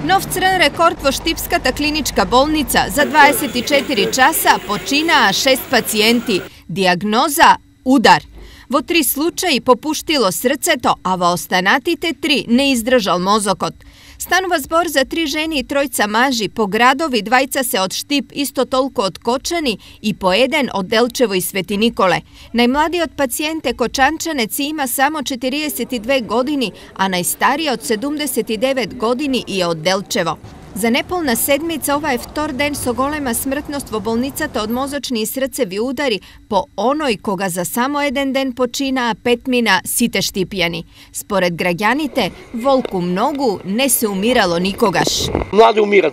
Nov crn rekord vo Štipskata klinička bolnica za 24 časa počina 6 pacijenti. Dijagnoza udar. Vo 3 slučaji popuštilo srceto, a vo ostanatite 3 ne izdržal mozokot. Stanova zbor za 3 ženi i 3 maži, po gradovi 2 se od Štip isto toliko od Kočani i po 1 od Delčevo i Sveti Nikole. Najmladiji od pacijente Kočančanec ima samo 42 godini, a najstariji od 79 godini je od Delčevo. Za nepolna sedmica ova je vtor den so golema smrtnost vo bolnicata od mozočni i srcevi udari po onoj koga za samo 1 den počina 5 mina site Štipjani. Spored građanite, volku mnogu ne se umiralo nikogaš. Mladi umirat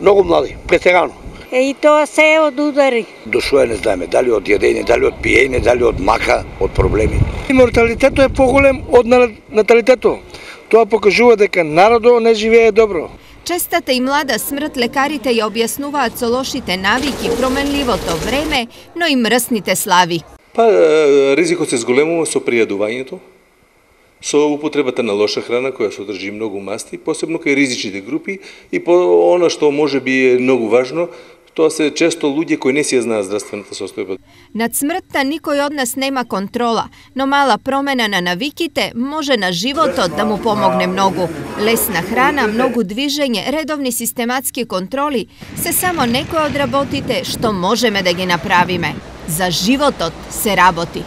mnogo mladi, preterano. I to se od udari. Došlo je, ne znаме, da li od jedenja, da li od pijenja, da li od maha, od problemi. Mortaliteto je poголем od nataliteto. Тоа покажува дека народо не живее добро. Čestata i mlada smrt lekarite je objasnuvaat so lošite naviki, promenljivo to vreme, no i mrznite slavi. Ризикот се зголемува со пријадувањето, со употребата на лоша храна која содржи многу масти, посебно кај ризичните групи и по она што можеби е многу важно, тоа се често луѓе кои не си ја знаат здравствената состојба. Nad smrtта никој од нас нема контрола, но мала промена на навиките може на животот да му помогне многу. Лесна храна, многу движење, редовни систематски контроли се само некои од работите што можеме да ги направиме. За животот се работи.